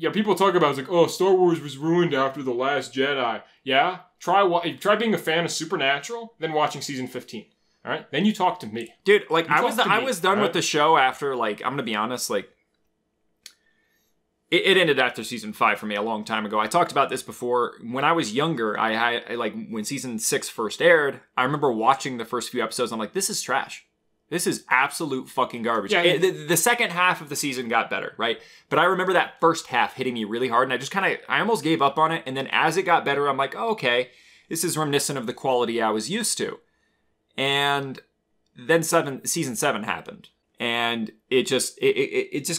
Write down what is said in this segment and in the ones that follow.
Yeah, people talk about it's like, oh, Star Wars was ruined after The Last Jedi. Yeah? Try being a fan of Supernatural, then watching season 15. All right? Then you talk to me. Dude, like, I was done with the show after, like, I'm going to be honest, like, it ended after season 5 for me a long time ago. I talked about this before. When I was younger, I like, when season 6 first aired, I remember watching the first few episodes. I'm like, this is trash. This is absolute fucking garbage. Yeah, the second half of the season got better, right? But I remember that first half hitting me really hard, and I just I almost gave up on it. And then as it got better, I'm like, oh, okay, this is reminiscent of the quality I was used to. And then season 7 happened, and it just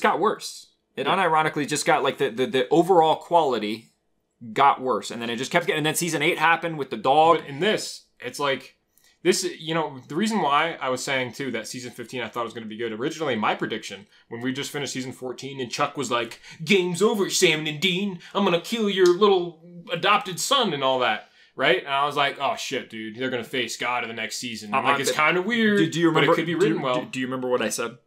got worse. It unironically just got like the overall quality got worse, and then it just kept getting. And then season 8 happened with the dog. But in this, it's like. This, you know, the reason why I was saying, too, that season 15 I thought was going to be good. Originally, my prediction, when we just finished season 14, and Chuck was like, game's over, Sam and Dean. I'm going to kill your little adopted son and all that, right? And I was like, oh, shit, dude. They're going to face God in the next season. I'm like, it's kind of weird, do you remember, but it could be written well. Do you remember what I said?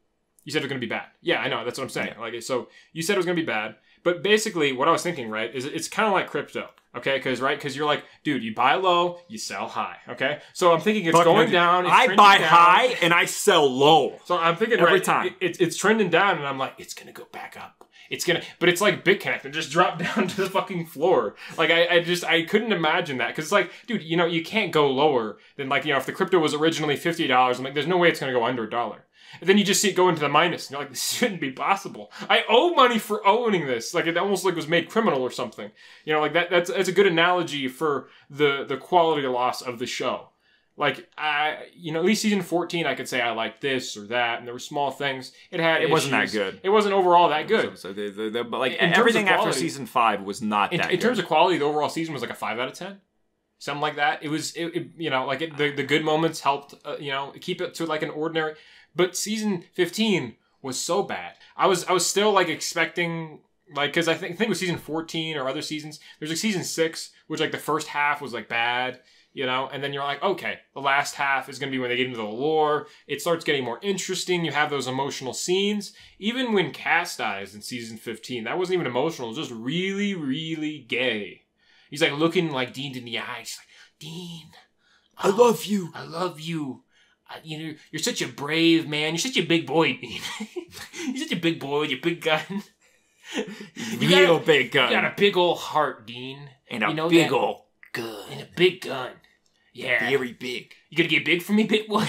You said it was going to be bad. Yeah, I know. That's what I'm saying. Yeah. Like, so you said it was going to be bad. But basically, what I was thinking, right, is it's kind of like crypto. Okay, because you're like, dude, you buy low, you sell high. Okay, so I'm thinking it's going down. It's I buy down. High and I sell low. So I'm thinking every time it's trending down, and I'm like, it's gonna go back up. But it's like BitConnect and just drop down to the fucking floor. Like I couldn't imagine that because it's like, dude, you know, you can't go lower than like, you know, if the crypto was originally $50, I'm like, there's no way it's gonna go under $1. And then you just see it go into the minus. And you're like, this shouldn't be possible. I owe money for owning this. Like, it almost like was made criminal or something. You know, like that's a good analogy for the quality loss of the show. Like, you know, at least season 14, I could say I liked this or that, and there were small things. It wasn't that good. It wasn't overall that good. So but like everything after season 5 was not that good. In terms of quality, the overall season was like a 5 out of 10. Something like that. It was, you know, like the good moments helped, you know, keep it to like an ordinary. But season 15 was so bad. I was still like expecting, like, because I think with season 14 or other seasons, there's like season 6, which like the first half was like bad, you know, and then you're like, okay, the last half is going to be when they get into the lore. It starts getting more interesting. You have those emotional scenes. Even when Cass dies in season 15, that wasn't even emotional. It was just really, really gay. He's like looking like Dean in the eyes. Like, Dean, I love you. I love you. You know, you're such a brave man. You're such a big boy, Dean. You're such a big boy with your big gun. Real big gun. You got a big old heart, Dean. And a big old gun. And a big gun. Yeah. Very big. You gonna get big for me, big boy?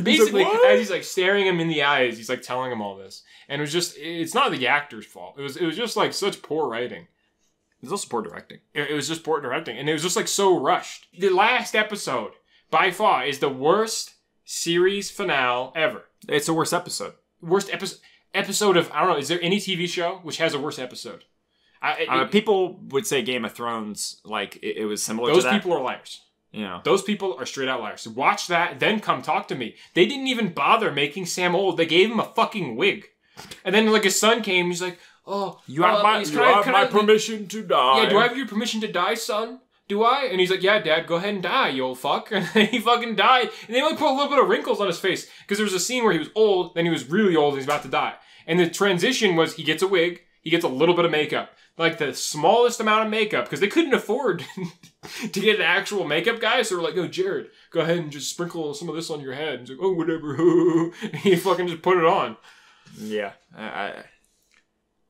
Basically, like, as he's like staring him in the eyes, he's like telling him all this. And it's not the actor's fault. It was just like such poor writing. It was also poor directing. It was just poor directing. And it was just like so rushed. The last episode, by far, is the worst series finale ever. It's the worst episode. Worst episode of, I don't know, is there any TV show which has a worse episode? People would say Game of Thrones, like, it was similar to that. Those people are liars. Yeah. Those people are straight out liars. So watch that, then come talk to me. They didn't even bother making Sam old. They gave him a fucking wig. And then, like, his son came, he's like, oh, you have my permission to die. Yeah, do I have your permission to die, son? Do I? And he's like, yeah, Dad, go ahead and die, you old fuck. And then he fucking died. And they only put a little bit of wrinkles on his face. Because there was a scene where he was old, then he was really old, and he's about to die. And the transition was, he gets a wig, he gets a little bit of makeup. Like, the smallest amount of makeup. Because they couldn't afford to get an actual makeup guy. So they're like, oh, Jared, go ahead and just sprinkle some of this on your head. And he's like, oh, whatever. And he fucking just put it on. Yeah.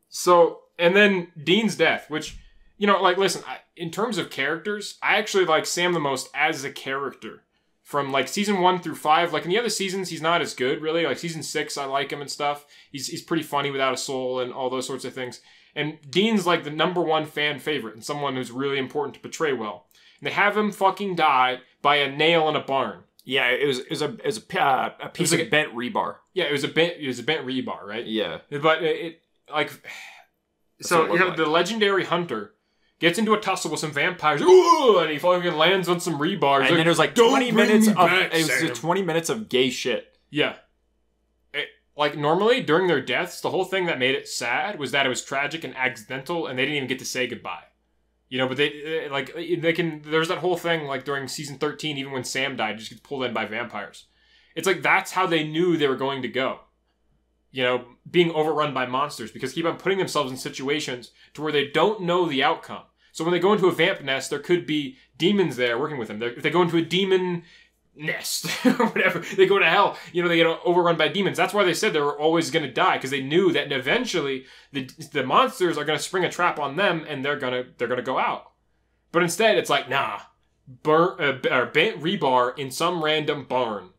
So, and then Dean's death, which... You know, like, listen, in terms of characters, I actually like Sam the most as a character. From, like, season 1 through 5. Like, in the other seasons, he's not as good, really. Like, season 6, I like him and stuff. He's pretty funny without a soul and all those sorts of things. And Dean's, like, the #1 fan favorite and someone who's really important to portray well. And they have him fucking die by a nail in a barn. Yeah, it was a piece of bent rebar. Yeah, it was a bent rebar, right? Yeah. But so, you know, the legendary hunter... gets into a tussle with some vampires. Ooh, and he fucking lands on some rebar. And then there's like 20 minutes of... It was 20 minutes of gay shit. Yeah. Like, normally, during their deaths, the whole thing that made it sad was that it was tragic and accidental, and they didn't even get to say goodbye. You know, but they can... There's that whole thing, like, during season 13, even when Sam died, just gets pulled in by vampires. It's like, that's how they knew they were going to go. being overrun by monsters because they keep on putting themselves in situations to where they don't know the outcome. So when they go into a vamp nest, there could be demons there working with them. If they go into a demon nest or whatever, they go to hell, they get overrun by demons. That's why they said they were always going to die, because they knew that eventually the monsters are going to spring a trap on them and they're going to go out. But instead, it's like, nah, bent rebar in some random barn.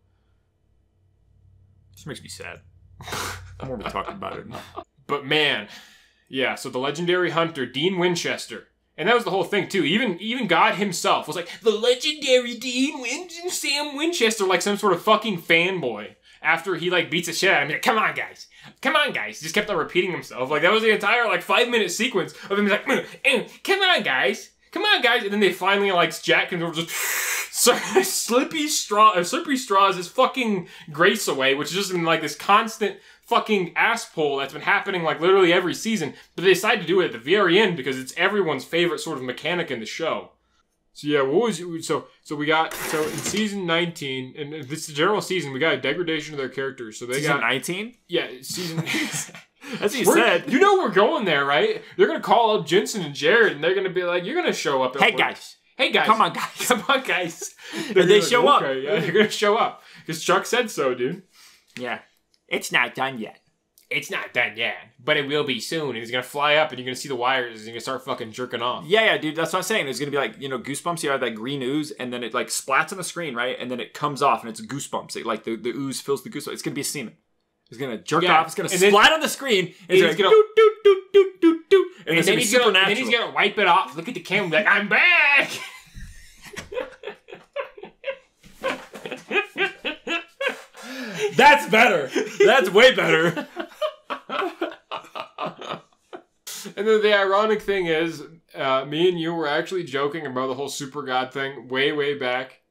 This makes me sad. I'm already talking about it. But man, yeah, so the legendary hunter, Dean Winchester. And that was the whole thing, too. Even God himself was like, the legendary Sam Winchester, like some sort of fucking fanboy. After he, beats the shit out of him. Like, come on, guys. Come on, guys. He just kept on repeating himself. That was the entire, 5-minute sequence of him like, come on, guys. Come on, guys. And then they finally, Jack comes over, just slippery straws his fucking grace away, which has just been, this constant fucking ass pull that's been happening literally every season, but they decided to do it at the very end because it's everyone's favorite sort of mechanic in the show. So yeah, so in season 19, and this is the general season, we got a degradation of their characters. So they season got 19? Yeah, season. That's what you said. You know we're going there, right? They're gonna call up Jensen and Jared, and they're gonna be like, "You're gonna show up." Hey guys, come on, guys. They show up. Yeah, they're gonna show up because Chuck said so, dude. Yeah. It's not done yet. It's not done yet, but it will be soon. And he's gonna fly up, and you're gonna see the wires, and you're gonna start fucking jerking off. Yeah, dude. That's what I'm saying. It's gonna be Goosebumps. You have that green ooze, and then it splats on the screen, right? And then it comes off, and it's Goosebumps. It, the ooze fills the Goosebumps. It's gonna be a semen. It's gonna jerk off. It's gonna splat on the screen. And it's gonna do do do do do. And then he's gonna wipe it off. Look at the camera, like, I'm back. That's better. That's way better. And then the ironic thing is, me and you were actually joking about the whole Super God thing way back.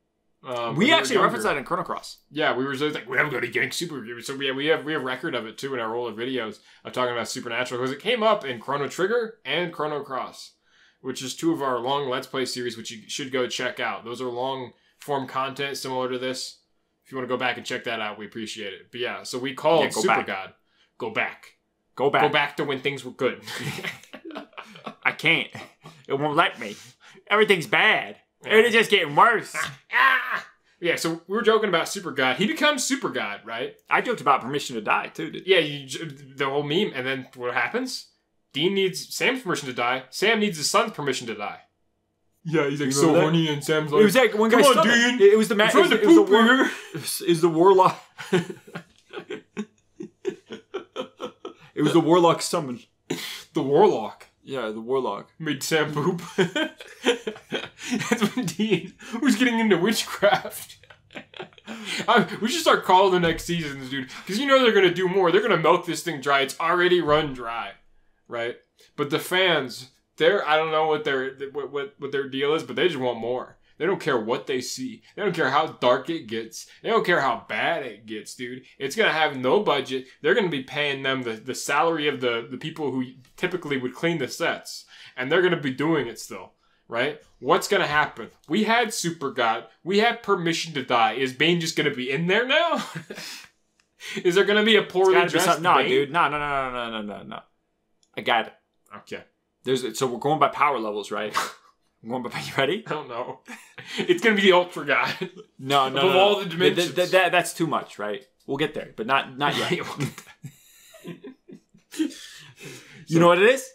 We actually referenced that in Chrono Cross. Yeah, we were just like, we haven't got to yank Super. So we have record of it too in our older videos of talking about Supernatural, because it came up in Chrono Trigger and Chrono Cross, which is two of our long Let's Play series, which you should go check out. Those are long form content similar to this. If you want to go back and check that out, we appreciate it. But yeah, so we called Super God. Go back. Go back to when things were good. I can't. It won't let me. Everything's bad. It's just getting worse. Yeah, so we were joking about Super God. He becomes Super God, right? I joked about permission to die, too. Yeah, the whole meme. And then what happens? Dean needs Sam's permission to die. Sam needs his son's permission to die. Yeah, he's so horny, and Sam's like, it was like one guy. Come on, Dean. It was the man. It was the warlock. It was the warlock summon. The warlock. Yeah, the warlock made Sam poop. That's when Dean was getting into witchcraft. We should start calling the next seasons, dude, because they're gonna do more. They're gonna milk this thing dry. It's already run dry, right? But the fans, I don't know what their deal is, but they just want more. They don't care what they see. They don't care how dark it gets. They don't care how bad it gets, dude. It's going to have no budget. They're going to be paying them the salary of the people who typically would clean the sets. And they're going to be doing it still, right? What's going to happen? We had Super God. We had permission to die. Is Bane just going to be in there now? Is there going to be a poorly dressed No, Bane? dude. No. I got it. Okay. So we're going by power levels, right? You ready? I don't know. It's going to be the Ultra God. No. Above all the dimensions. That's too much, right? We'll get there, but not yet. You know what it is?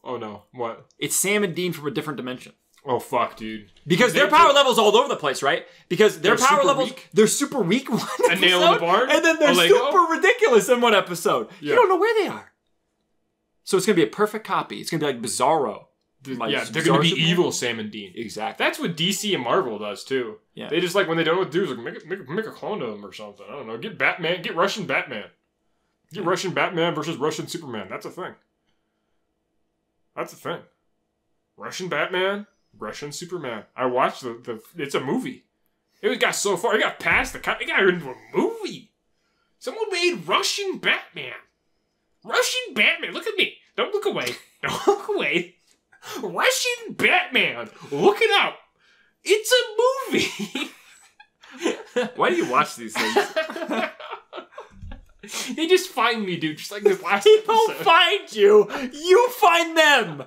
Oh, no. What? It's Sam and Dean from a different dimension. Oh, fuck, dude. Because their power levels all over the place, right? Because their power levels, they're super weak one episode. A nail in the barn? And then they're super ridiculous in one episode. Yeah. You don't know where they are. So it's going to be a perfect copy. It's going to be like Bizarro. Yeah, they're going to be evil Sam and Dean. Exactly. That's what DC and Marvel does, too. Yeah. They just, when they don't know what to do, make a clone of them or something. I don't know. Get Batman. Get Russian Batman. Get Russian Batman versus Russian Superman. That's a thing. Russian Batman, Russian Superman. I watched it's a movie. It got so far. It got past it got into a movie. Someone made Russian Batman. Russian Batman. Look at me. Don't look away. Don't look away. Russian Batman. Look it up. It's a movie. Why do you watch these things? They just find me, dude. Just like this last People episode. find you. You find them.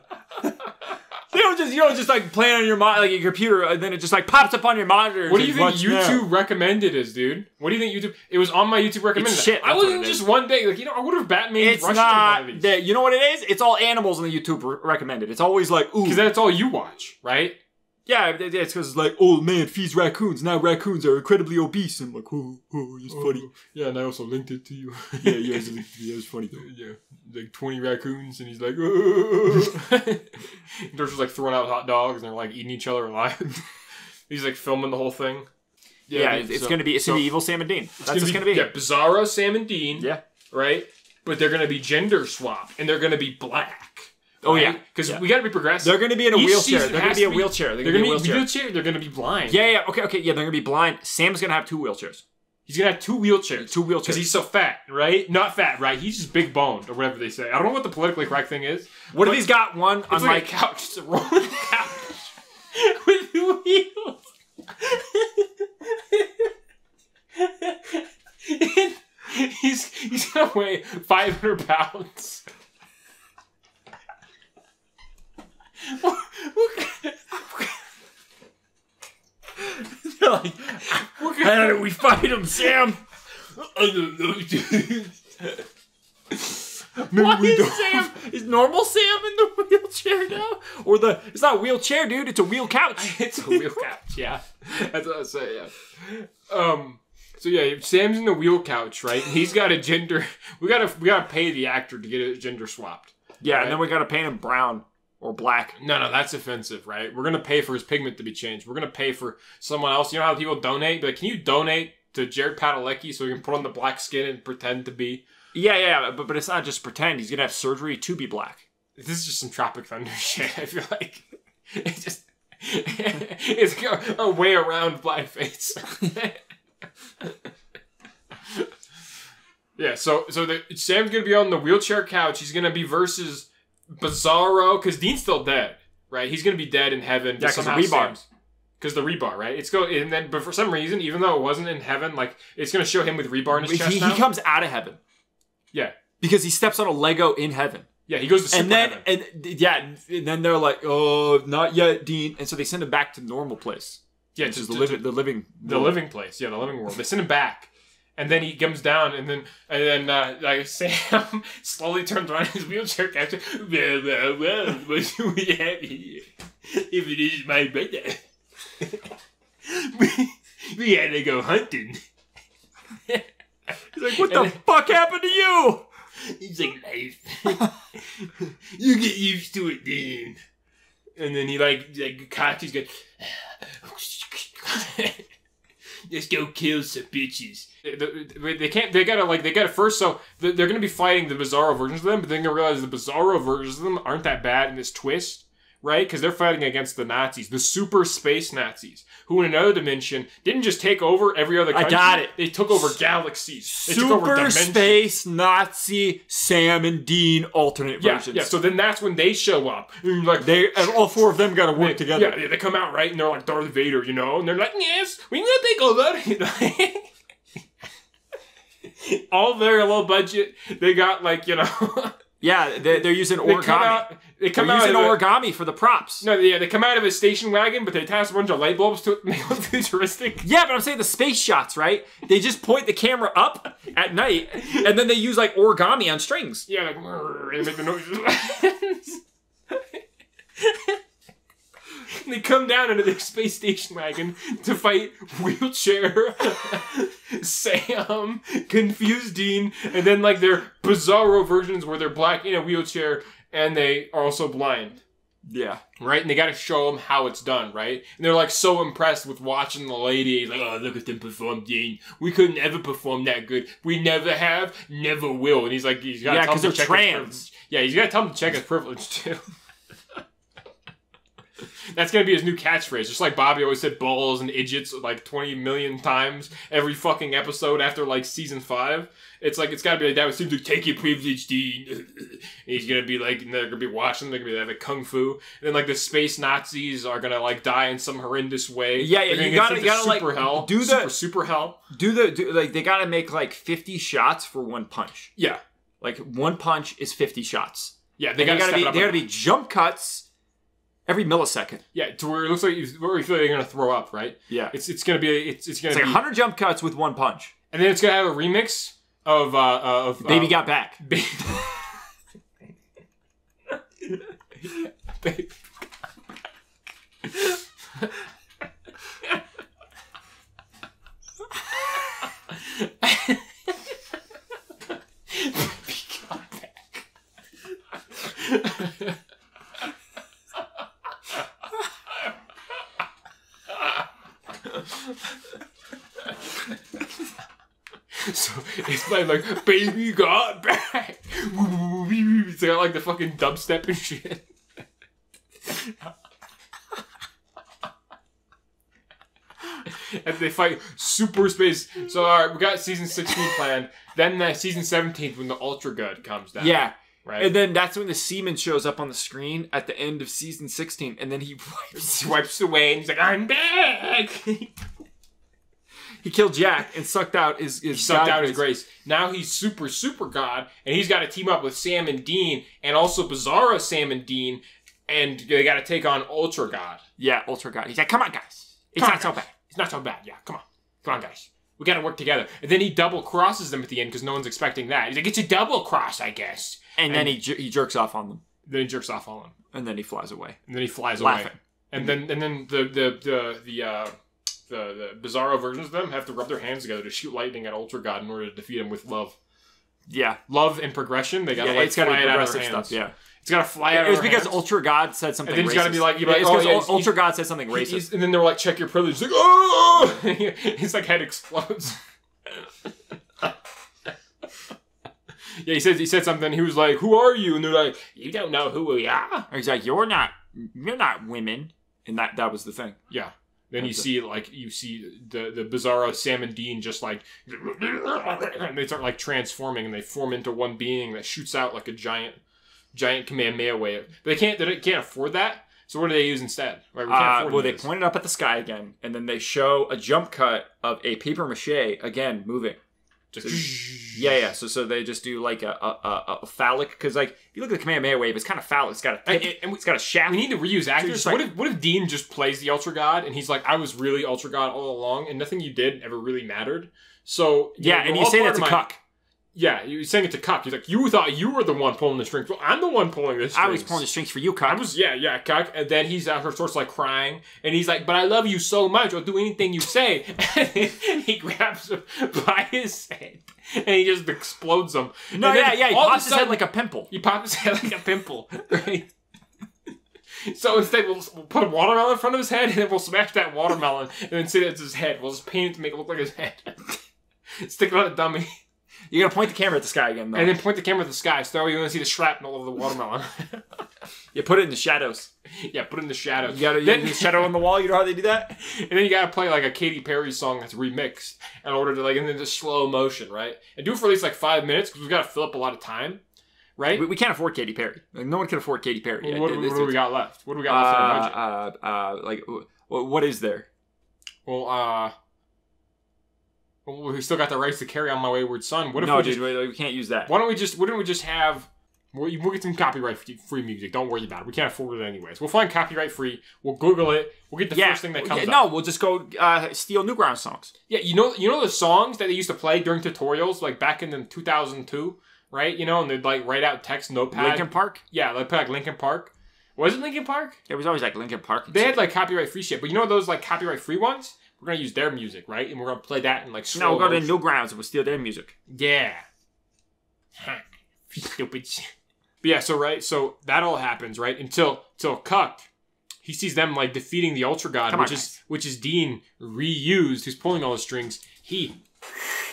You don't just like play on your like your computer, and then it just like pops up on your monitor. What do you think YouTube recommended is, dude? What do you think YouTube? It was on my YouTube recommended. It's shit. I wasn't just one day like I would have Batman. It's not. You know what it is? It's all animals on the YouTube recommended. It's always like ooh, because that's all you watch, right? Yeah, it's because like old man feeds raccoons. Now raccoons are incredibly obese. I'm like, oh, it's funny. Yeah, and I also linked it to you. yeah, it's linked to me. It was funny though. Yeah, like 20 raccoons, and he's like, they're just like throwing out hot dogs, and they're like eating each other alive. He's like filming the whole thing. Yeah, it's gonna be Evil Sam and Dean. That's what it's gonna be. Yeah, Bizarro Sam and Dean. Yeah, right. But they're gonna be gender swapped, and they're gonna be black. Oh right? yeah, because we got to be progressive. They're going to be in a wheelchair. They're going to be a wheelchair. They're going to be in a wheelchair. They're going to be blind. Yeah. Okay. Yeah, they're going to be blind. Sam's going to have 2 wheelchairs. He's going to have 2 wheelchairs. 2 wheelchairs. Because he's so fat, right? Not fat, right? He's just big boned or whatever they say. I don't know what the politically correct thing is. What if he's got one on like a couch? It's a rolling couch with wheels. He's going to weigh 500 pounds. They're like, how do we fight him, Sam? I don't know, dude. Why is Sam? Is normal Sam in the wheelchair now? Or it's not a wheelchair, dude. It's a wheel couch. It's a wheel couch. Yeah, that's what I was saying. Yeah. So yeah, Sam's in the wheel couch, right? He's got a gender. We gotta pay the actor to get it gender swapped. Yeah, right? And then we gotta paint him brown. Or black. No, that's offensive, right? We're going to pay for his pigment to be changed. We're going to pay for someone else. You know how people donate? Like, can you donate to Jared Padalecki so he can put on the black skin and pretend to be? Yeah, but it's not just pretend. He's going to have surgery to be black. This is just some Tropic Thunder shit, I feel like. It's a way around blackface. Yeah, so Sam's going to be on the wheelchair couch. He's going to be versus Bizarro, because Dean's still dead, right? He's gonna be dead in heaven. Yeah, because the rebar. Because the rebar, right? But for some reason, even though it wasn't in heaven, like it's gonna show him with rebar in his chest. He comes out of heaven. Yeah, because he steps on a Lego in heaven. Yeah, he goes to super heaven. And then they're like, oh, not yet, Dean, and so they send him back to the normal place. Yeah, which is the living place. Yeah, the living world. They send him back. And then he comes down, and then like Sam slowly turns around in his wheelchair couch. Well, what do we have here? If it is my brother, we had to go hunting. He's like, what the fuck happened to you? He's like, life. You get used to it, then. And then he like cocks. He's going, let's go kill some bitches. They gotta first, so they're gonna be fighting the Bizarro versions of them, but then they're gonna realize the Bizarro versions of them aren't that bad in this twist, right? Because they're fighting against the Nazis, the super space Nazis, who in another dimension didn't just take over every other country. I got it. They took over galaxies. They took over super dimensions. space Nazi Sam and Dean alternate versions. Yeah, so then that's when they show up. And like and all 4 of them gotta work together. Yeah, they come out, right? And they're like Darth Vader, you know? And they're like, yes, we can take over. All very low budget. They got like, you know. Yeah, they're using origami. They're using origami for the props. No, yeah, they come out of a station wagon, but they attach a bunch of light bulbs to it to make it look futuristic. Yeah, but I'm saying the space shots, right? They just point the camera up at night, and then they use like origami on strings. Yeah, like, and they make the noises. They come down into their space station wagon to fight wheelchair Sam, confused Dean, and then like their Bizarro versions where they're black in a wheelchair and they are also blind. Yeah. Right? And they gotta show them how it's done, right? And they're like so impressed with watching the lady. Like, oh, look at them perform, Dean. We couldn't ever perform that good. We never have, never will. And he's like, he's gotta tell them to check his privilege. Yeah, he's gotta tell them to check his privilege too. That's gonna be his new catchphrase. Just like Bobby always said balls and idiots like 20 million times every fucking episode after like season 5. It's like it's gotta be like that. It seems like take your privilege, Dean. He's gonna be like, and they're gonna be watching. They're gonna be like kung fu. And then like the space Nazis are gonna like die in some horrendous way. Yeah, you gotta like super hell. Do the super hell. Like they gotta make like 50 shots for one punch. Yeah, like one punch is 50 shots. Yeah, they gotta be jump cuts every millisecond. Yeah, to where it looks like where you feel like you're gonna throw up, right? Yeah, it's gonna be it's gonna be like 100 jump cuts with one punch, and then it's gonna have a remix of Baby Got Back. So it's playing like Baby Got Back. It's got like the fucking dubstep and shit. And they fight super space. So alright, we got season 16 planned. Then season 17 when the Ultra Good comes down. Yeah. Right. And then that's when the semen shows up on the screen at the end of season 16. And then he wipes away and he's like, I'm back. He killed Jack and sucked out his grace. Now he's super god, and he's got to team up with Sam and Dean, and also Bizarro Sam and Dean, and they got to take on Ultra God. Yeah, Ultra God. He's like, come on, guys. It's not so bad. It's not so bad. Yeah, come on, guys. We got to work together. And then he double crosses them at the end because no one's expecting that. He's like, it's a double cross, I guess. And then he jerks off on them. Then he jerks off on them. And then he flies away. Laughing. And then the Bizarro versions of them have to rub their hands together to shoot lightning at Ultra God in order to defeat him with love. Yeah. Love and progression. They gotta it's gotta fly be it out of progressive their hands. stuff, yeah. It's gotta fly out of their hands. It's because Ultra God said something racist. And then it's gotta be like, Ultra God said something racist. And then they're like, check your privilege. He's like, oh! His like head explodes. Yeah, he said something. He was like, who are you? And they're like, you don't know who we are. He's like, you're not women. And that was the thing. Yeah. Then you see the Bizarro Sam and Dean just like they start like transforming and they form into one being that shoots out like a giant Kamehameha wave. But they can't afford that. So what do they use instead? Right, we can't afford they point it up at the sky again, and then they show a jump cut of a paper mache again moving. So they just do like a phallic, because like if you look at the Kamehameha wave, it's kind of phallic. It's got it's got a shaft. We need to reuse actors. So what if Dean just plays the Ultra God and he's like, I was really Ultra God all along, and nothing you did ever really mattered. So and you say that to Cuck. Yeah, you're saying it to Cuck. He's like, you thought you were the one pulling the strings. Well, I'm the one pulling the strings. I was pulling the strings for you, Cuck. Cuck. And then he's out her sorts like crying, and he's like, but I love you so much. I'll do anything you say. And he grabs him by his head, and he just explodes him. He pops his head like a pimple. He pops his head like a pimple, right? So instead, we'll put a watermelon in front of his head, and then we'll smash that watermelon, and then say that's his head. We'll just paint it to make it look like his head. Stick it on a dummy. You gotta point the camera at the sky again, though. And then point the camera at the sky, so you're gonna see the shrapnel of the watermelon. You put it in the shadows. Yeah, put it in the shadows. You gotta the shadow on the wall. You know how they do that? And then you gotta play like a Katy Perry song that's remixed in order to and then just slow motion, right? And do it for at least like 5 minutes because we've gotta fill up a lot of time, right? We can't afford Katy Perry. Like, no one can afford Katy Perry. Well, what do we got left? What do we got left in our budget? What is there? Well, we still got the rights to Carry On My Wayward Son. What if we can't use that. Why don't we just have... We'll get some copyright-free music. Don't worry about it. We can't afford it anyways. We'll find copyright-free. We'll Google it. We'll get the first thing that comes up. No, we'll just go steal Newgrounds songs. Yeah, you know the songs that they used to play during tutorials, like back in 2002, right? You know, and they'd like write out text notepad. Linkin Park? Yeah, they'd play like Linkin Park. Was it Linkin Park? It was always like Linkin Park. They had like copyright-free shit, but you know those like copyright-free ones? We're going to use their music, right? And we're going to play that in like slow we'll go to Newgrounds and we'll steal their music. Yeah. Stupid shit. But yeah, so that all happens, right? Until Cuck, he sees them like defeating the Ultra God, which is Dean reused, who's pulling all the strings. He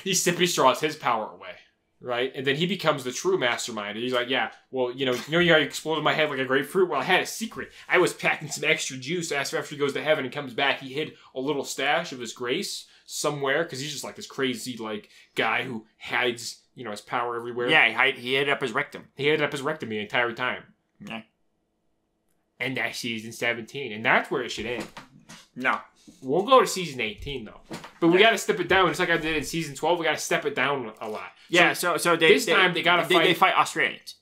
sippy straws his power away. right? And then he becomes the true mastermind. And he's like, yeah, well, you know how you exploded my head like a grapefruit? Well, I had a secret. I was packing some extra juice after he goes to heaven and comes back. He hid a little stash of his grace somewhere because he's just like this crazy like guy who hides, his power everywhere. Yeah, he hid up his rectum. He hid up his rectum the entire time. Yeah. And that's season 17. And that's where it should end. No. We'll go to season 18, though. But we got to step it down. Just like I did in season 12, we got to step it down a lot. Yeah, so this time they got to fight. They fight Australians.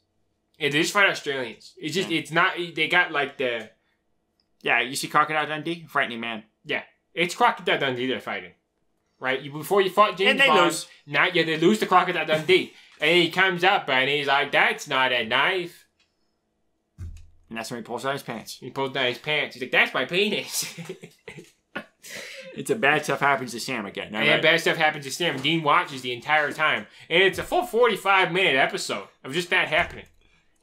Yeah, they just fight Australians. It's just, it's not, they got like the... Yeah, you see Crocodile Dundee? Frightening man. Yeah. It's Crocodile Dundee they're fighting. Right? Before you fought James Bond... Lose. They lose to Crocodile Dundee. And he comes up and he's like, that's not a knife. And that's when he pulls down his pants. He pulls down his pants. He's like, that's my penis. It's a bad stuff happens to Sam again. And right? Bad stuff happens to Sam. Dean watches the entire time. And it's a full 45-minute episode of just that happening.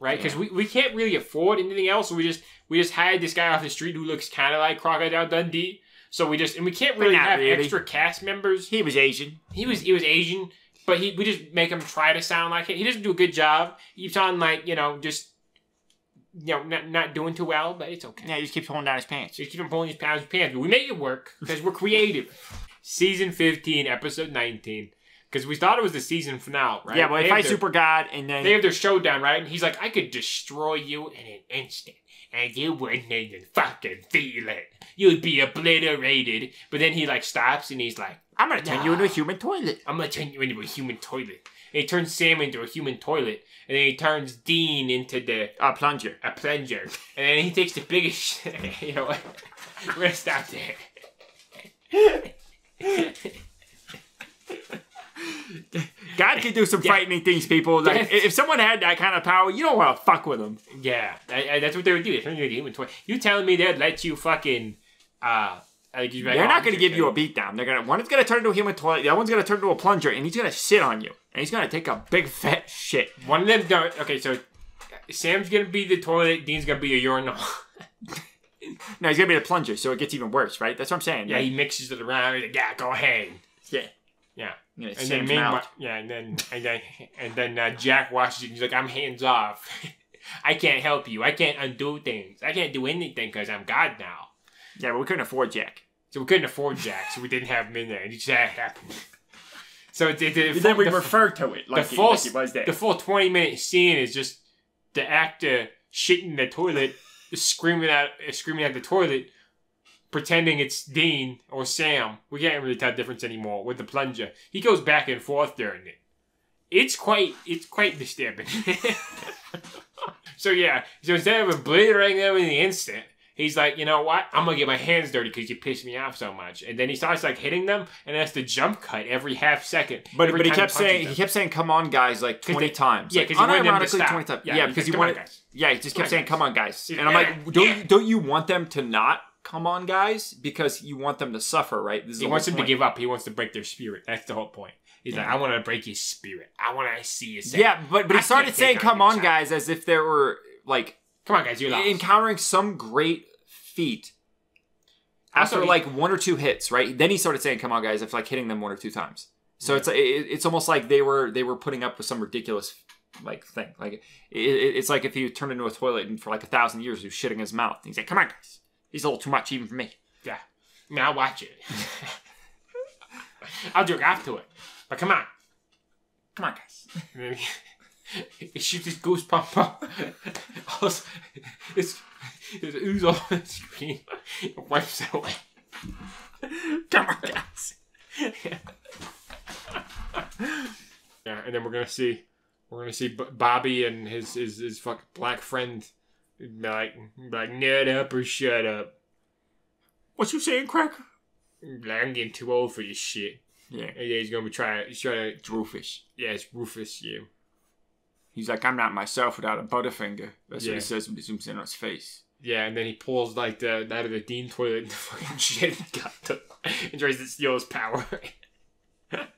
Right? Because we can't really afford anything else. So we just hired this guy off the street who looks kind of like Crocodile Dundee. So we can't really have extra cast members. He was Asian. He was Asian. But we just make him try to sound like it. He doesn't do a good job. He keeps on like, just... not doing too well, but it's okay. Yeah, he just keeps pulling down his pants. Just keep him pulling his pants. But we make it work because we're creative. Season 15, episode 19. Because we thought it was the season finale, right? Yeah, well, they fight Super God, and then... They have their showdown, right? And he's like, I could destroy you in an instant. And you wouldn't even fucking feel it. You'd be obliterated. But then he, like, stops, and he's like... I'm gonna turn you into a human toilet. I'm gonna turn you into a human toilet. And he turns Sam into a human toilet. And then he turns Dean into a plunger. A plunger. And then he takes the biggest shit. You know what? We're gonna stop there. God can do some frightening things, people. Like, if someone had that kind of power, you don't want to fuck with them. Yeah, that's what they would do. They turn you into a human toilet. You telling me they'd let you fucking... They're not going to give you a beatdown. One is going to turn into a human toilet. The other one's going to turn into a plunger, and he's going to shit on you. And he's going to take a big fat shit. One of them don't. Okay, so Sam's going to be the toilet. Dean's going to be a urinal. No, he's going to be the plunger, so it gets even worse, right? That's what I'm saying. Yeah, he mixes it around. He's like, yeah, go ahead. Yeah. Yeah. And then meanwhile, and then Jack watches it. And he's like, I'm hands off. I can't help you. I can't undo things. I can't do anything because I'm God now. Yeah, but we couldn't afford Jack. So we couldn't afford Jack, so we didn't have him in there. And it just happened. So then we refer to it like he was there. The full 20-minute scene is just the actor shitting the toilet, screaming at the toilet, pretending it's Dean or Sam. We can't really tell the difference anymore with the plunger. He goes back and forth during it. It's quite disturbing. So instead of obliterating them in the instant, he's like, you know what? I'm going to get my hands dirty because you pissed me off so much. And then he starts like hitting them and has to jump cut every half second. But he kept saying, come on, guys, like 20 times. Yeah, because he wanted them to stop. 20 times. Yeah, because he wanted... Yeah, he just kept saying, come on, guys. And I'm like, don't you want them to not come on, guys? Because you want them to suffer, right? He wants them to give up. He wants to break their spirit. That's the whole point. He's like, I want to break your spirit. I want to see you say... Yeah, but he started saying, come on, guys, as if there were, like... Come on, guys, you're lost. Encountering some great feat after like one or two hits, right? Then he started saying, come on, guys, if like hitting them one or two times. So it's almost like they were putting up with some ridiculous like thing. Like it's like if he turned into a toilet and for like 1,000 years he was shitting his mouth. He's like, come on, guys. He's a little too much even for me. Yeah. Now watch it. I'll jerk off to it. But come on. Come on, guys. It shoots his goose pump up. It's ooze off the screen. It wipes it away. Come on, guys. Yeah, and then we're gonna see Bobby and his fucking black friend be like nut up or shut up. What you saying, Cracker? Like, I'm getting too old for this shit. Yeah. And he's gonna be trying to. It's Rufus. Yeah, it's Rufus. Yeah. He's like, I'm not myself without a butterfinger. That's what he says when he zooms in on his face. Yeah, and then he pulls like out of the Dean toilet and the fucking shit and tries to steal his power. And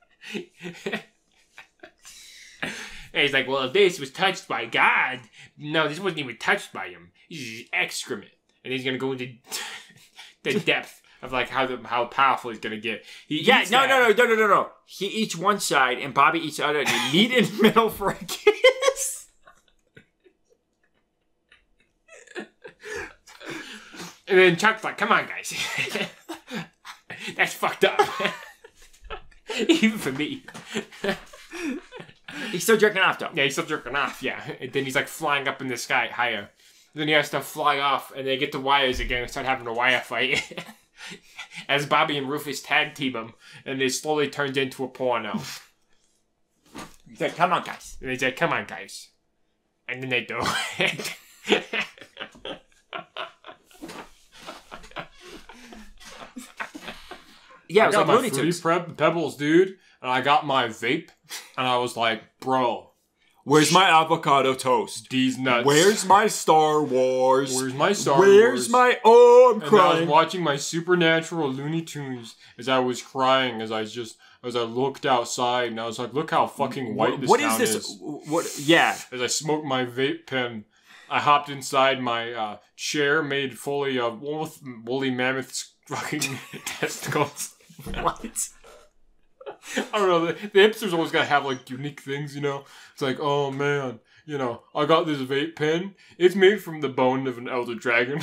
he's like, well, if this was touched by God, no, this wasn't even touched by him. This is excrement. And he's gonna go into the depth of like how powerful he's gonna get. He no. He eats one side and Bobby eats the other. And you meet in the middle for a kiss. And then Chuck's like, "Come on, guys, that's fucked up." Even for me. He's still jerking off, though. Yeah, he's still jerking off, yeah. And then he's like flying up in the sky higher. Then he has to fly off, and they get the wires again and start having a wire fight. As Bobby and Rufus tag team him, and it slowly turns into a porno. He's like, "Come on, guys." And they say, "Come on, guys." And then they do it. Yeah, it was I like got Looney my Tunes. Fruity Pebbles, dude, and I got my vape, and I was like, "Bro, Where's my avocado toast? these nuts. Where's my Star Wars? Where's my Star Wars? Where's my... Oh, I'm And I crying. was watching my supernatural Looney Tunes as I was crying, as I looked outside, and I was like, "Look how fucking white this What town is this? What? Yeah. As I smoked my vape pen, I hopped inside my chair made fully of woolly mammoth's fucking testicles. What? I don't know. The hipsters always gotta have like unique things, you know. It's like, oh man, you know, I got this vape pen. It's made from the bone of an elder dragon.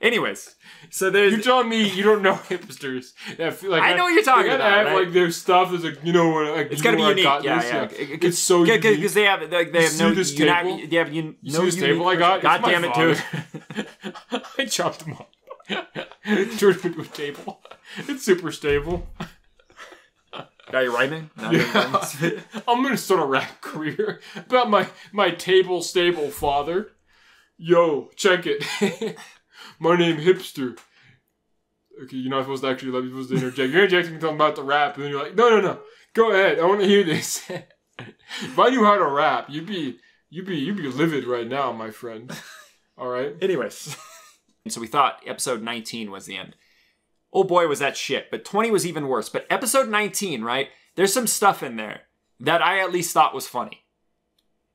Anyways, so there's... You're telling me you don't know hipsters? That feel like I know what you're talking they gotta about, have right? like their stuff. There's like, you know what? Like, It's you gotta know be where I unique. got Yeah, this? yeah. It's so unique. Because they have see no this table? they have You no see this table I unique got? God It's my damn it, dude. father. I chopped them up. Turned it into a table. It's super stable. Are you rhyming? No, Yeah. I'm gonna start a rap career about my table stable father. Yo, check it. My name Hipster. Okay, you're not supposed to actually let me supposed to interject. You're interjecting something about the rap, and then you're like, no. Go ahead. I want to hear this. If I knew how to rap, you'd be livid right now, my friend. All right. Anyways. And so we thought episode 19 was the end. Oh boy, was that shit. But 20 was even worse. But episode 19, right? There's some stuff in there that I at least thought was funny.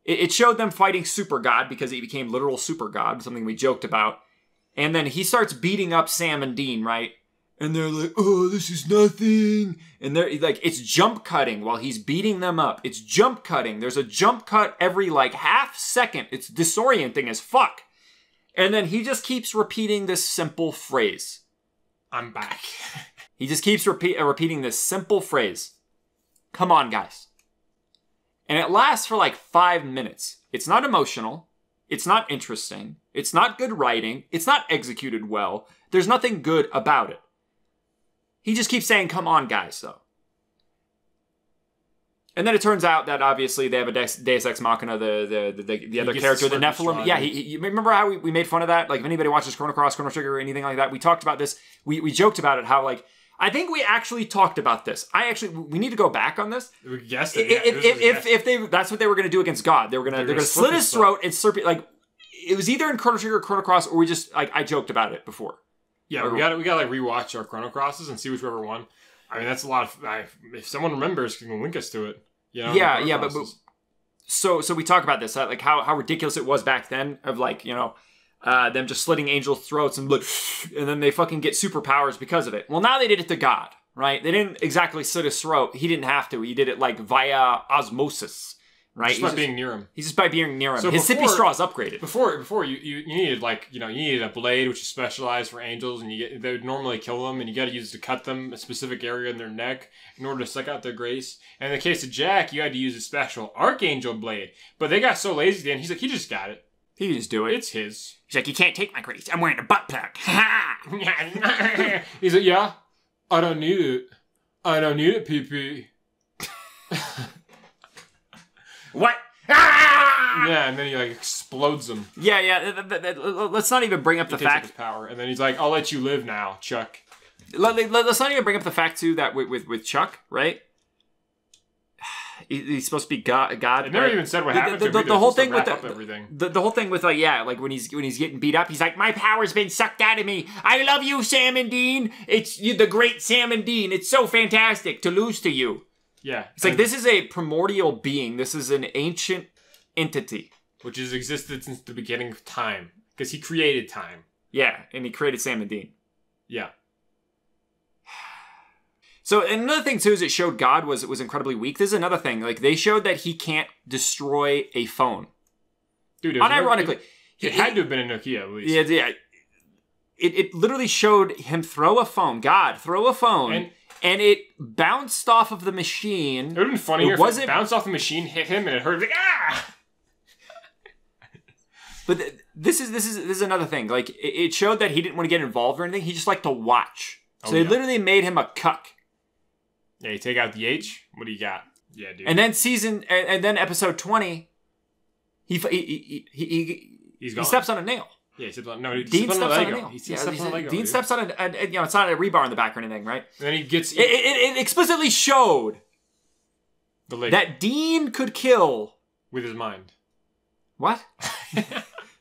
It showed them fighting Super God because he became literal Super God, something we joked about. And then he starts beating up Sam and Dean, right? And they're like, "Oh, this is nothing." And they're like, it's jump cutting while he's beating them up. It's jump cutting. There's a jump cut every like half second. It's disorienting as fuck. And then he just keeps repeating this simple phrase. I'm back. He just keeps repeating this simple phrase. "Come on, guys." And it lasts for like 5 minutes. It's not emotional. It's not interesting. It's not good writing. It's not executed well. There's nothing good about it. He just keeps saying, "Come on, guys," though. And then it turns out that obviously they have a Deus Ex Machina, the other character, the Nephilim. Yeah, you remember how we made fun of that? Like, if anybody watches Chrono Cross, Chrono Trigger, or anything like that, we talked about this. We joked about it, how, like, I think we actually talked about this. We need to go back on this. We guessed it. If they, that's what they were going to do against God. They're going to slit his throat and slurp it. Like, it was either in Chrono Trigger or Chrono Cross, or we just, like, I joked about it before. Yeah, we got to like rewatch our Chrono Crosses and see whichever one. I mean, that's a lot of. If someone remembers, can link us to it. You know, Yeah, but so we talk about this, like how ridiculous it was back then of like, you know, them just slitting angels' throats and and then they fucking get superpowers because of it. Well, now they did it to God, right? They didn't exactly slit his throat. He didn't have to. He did it like via osmosis, right? Just by being near him. He's just by being near him. So his sippy straw is upgraded. Before you needed like, you know, you needed a blade which is specialized for angels, and they would normally kill them, and you got to use it to cut them a specific area in their neck in order to suck out their grace. And in the case of Jack, you had to use a special archangel blade, but they got so lazy then. He's like, he just got it. He just do it. It's his. He's like, "You can't take my grace. I'm wearing a butt plug." He's like, "Yeah, I don't need it. I don't need it, PP." What? Yeah, and then he like explodes them. Yeah. Let's not even bring up the He takes fact. his power, and then he's like, "I'll let you live now, Chuck." Let's not even bring up the fact too that with Chuck, right? He's supposed to be God. It never even said what happened to him. The whole thing with everything. The whole thing with like, yeah, like when he's getting beat up, he's like, "My power's been sucked out of me. I love you, Sam and Dean. It's you, the great Sam and Dean. It's so fantastic to lose to you." Yeah, it's like this is a primordial being. This is an ancient entity which has existed since the beginning of time because he created time. Yeah, and he created Sam and Dean. Yeah. So and another thing too is it showed God was incredibly weak. This is another thing. Like they showed that he can't destroy a phone. Dude, unironically, it had to have been a Nokia at least. Yeah. It literally showed him throw a phone. God throw a phone, and it bounced off of the machine. It would have been funnier if it bounced off the machine, hit him, and it hurt. Like ah. But this is another thing. Like it showed that he didn't want to get involved or anything. He just liked to watch. So they literally made him a cuck. Yeah, you take out the H. What do you got? Yeah, dude. And then episode 20, he steps on a nail. Yeah, he steps on Dean steps on a nail. He steps on a Lego. Dean steps on it's not a rebar in the back or anything, right? And then he gets it explicitly showed the Lego that Dean could kill with his mind. What?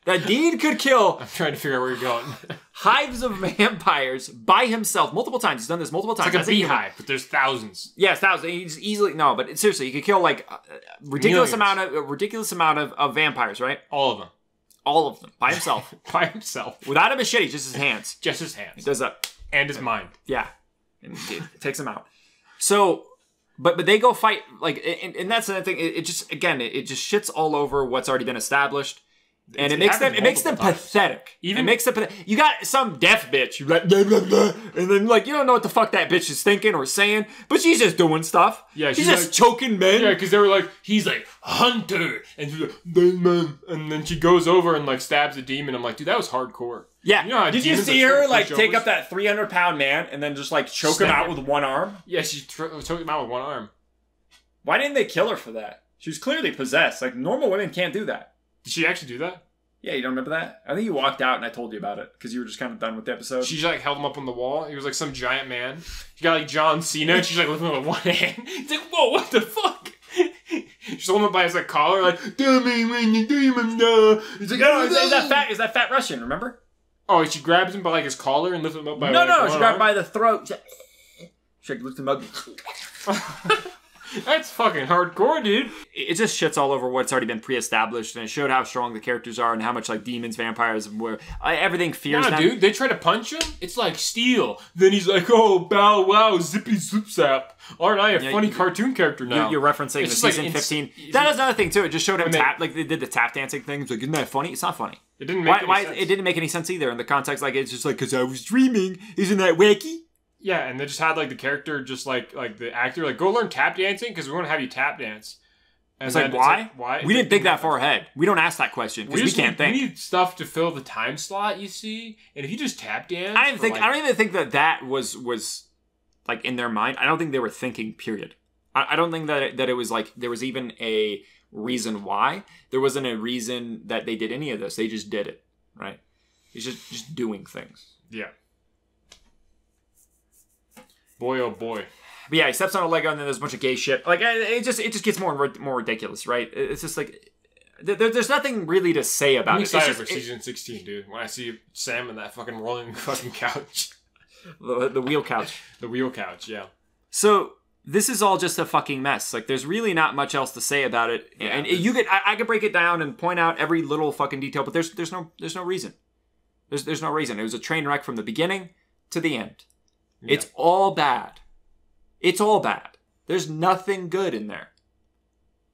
That Dean could kill. I'm trying to figure out where you're going. Hives of vampires by himself multiple times. He's done this multiple times. It's like a beehive, but there's thousands. Yes, thousands. He's easily but seriously, he could kill like a ridiculous amount of vampires, right? All of them by himself. By himself, without a machete, just his hands. Just his hands. He does that, and his mind. Yeah, and it takes him out. So, but they go fight like, and that's another thing. It just shits all over what's already been established. And it makes them pathetic. You got some deaf bitch, you're like, blah, blah, blah, and then like you don't know what the fuck that bitch is thinking or saying, but she's just doing stuff. Yeah, she's just like, choking men. Yeah, because they were like, he's like hunter, and she's like, demon, and then she goes over and like stabs the demon. I'm like, dude, that was hardcore. Yeah, you know did you see her like take up that 300-pound man and then just like choke him out with one arm? Yeah, she choked him out with one arm. Why didn't they kill her for that? She was clearly possessed. Like normal women can't do that. Did she actually do that? Yeah, you don't remember that? I think you walked out and I told you about it because you were just kind of done with the episode. She like held him up on the wall. He was like some giant man. She got like John Cena and she's like lifting him with one hand. He's like, whoa, what the fuck? She's holding him by his like collar, like, do me when you demon no. He's like, no, is that fat Russian, remember? Oh, she grabs him by like his collar and lifts him up by No, she grabbed him by the throat. She like, lifts him up. That's fucking hardcore, dude. It just shits all over what's already been pre-established, and it showed how strong the characters are and how much like demons, vampires, where everything fears them. Dude, they try to punch him. It's like steel. Then he's like, "Oh, bow wow, zippy zoop zap." Aren't I a funny cartoon character now? You're referencing the season 15. That is another thing too. It just showed him they did the tap dancing thing. It's like, isn't that funny? It's not funny. It didn't make any sense. It didn't make any sense either in the context. Like it's just like because I was dreaming. Isn't that wacky? Yeah, and they just had like the character, just like the actor, like go learn tap dancing because we want to have you tap dance. And it's like why? Why? We didn't think that far ahead. We don't ask that question because we can't think. We need stuff to fill the time slot, you see. And if you just tap dance, I don't even think that was like in their mind. I don't think they were thinking. Period. I don't think that it was like there was even a reason why. There wasn't a reason that they did any of this. They just did it. Right? It's just doing things. Yeah. Boy, oh boy. But yeah, he steps on a Lego and then there's a bunch of gay shit. Like, it just gets more ridiculous, right? It's just like, there's nothing really to say about it. I'm excited for season 16, dude. When I see Sam in that fucking rolling fucking couch. The wheel couch. The wheel couch, yeah. So, this is all just a fucking mess. Like, there's really not much else to say about it. Yeah, and I could break it down and point out every little fucking detail, but there's no reason. There's no reason. It was a train wreck from the beginning to the end. Yeah. It's all bad. It's all bad. There's nothing good in there.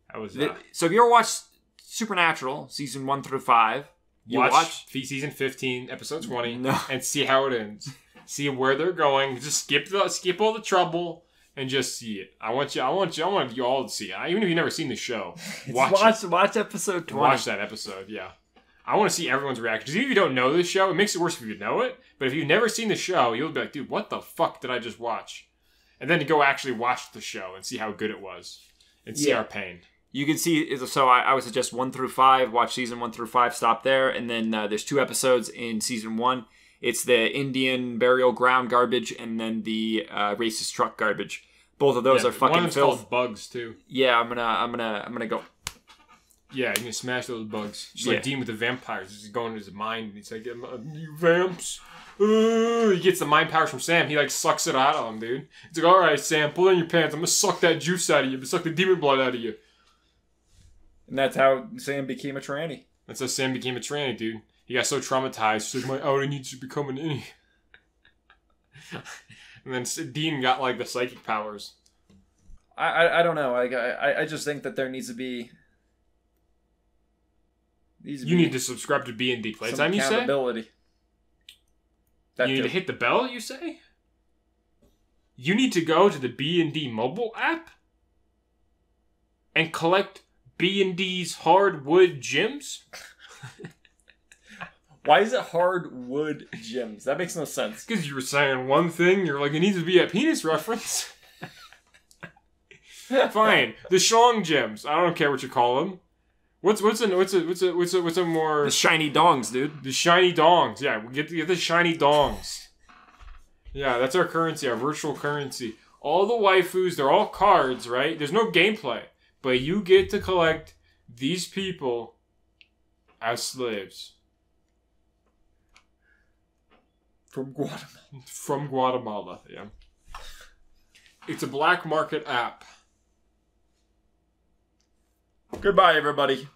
How was that? So if you ever watched Supernatural, season 1 through 5, watch season 15, episode 20, and see how it ends. See where they're going. Just skip all the trouble and just see it. I want you all to see it. Even if you've never seen the show, watch episode 20. Watch that episode, yeah. I want to see everyone's reaction. Because even if you don't know this show, it makes it worse if you know it. But if you've never seen the show, you'll be like, dude, what the fuck did I just watch? And then to go actually watch the show and see how good it was. And see our pain. You can see, so I would suggest 1 through 5. Watch season 1 through 5, stop there. And then there's 2 episodes in season 1. It's the Indian burial ground garbage and then the racist truck garbage. Both of those are fucking one of them's called Bugs, too. Yeah, I'm gonna go. Yeah, you can smash those bugs. Just like Dean with the vampires. He's going into his mind. And he's like, you vamps. He gets the mind powers from Sam. He like sucks it out of him, dude. It's like, all right, Sam, pull down your pants. I'm going to suck that juice out of you. I'm going to suck the demon blood out of you. And that's how Sam became a tranny. That's how Sam became a tranny, dude. He got so traumatized. He's like, my outie needs to become an innie. And then Dean got like the psychic powers. I don't know. I just think that there needs to be. You need to subscribe to B&D Playtime, you say? Accountability. You need to hit the bell, you say? You need to go to the B&D mobile app and collect B&D's hardwood gems? Why is it hardwood gems? That makes no sense. Because you were saying one thing, you're like, it needs to be a penis reference. Fine. The Shong gems. I don't care what you call them. What's a more The shiny dongs, dude. The shiny dongs. Yeah, we get the shiny dongs. Yeah, that's our currency, our virtual currency. All the waifus, they're all cards, right? There's no gameplay, but you get to collect these people as slaves. From Guatemala. From Guatemala, yeah. It's a black market app. Goodbye, everybody.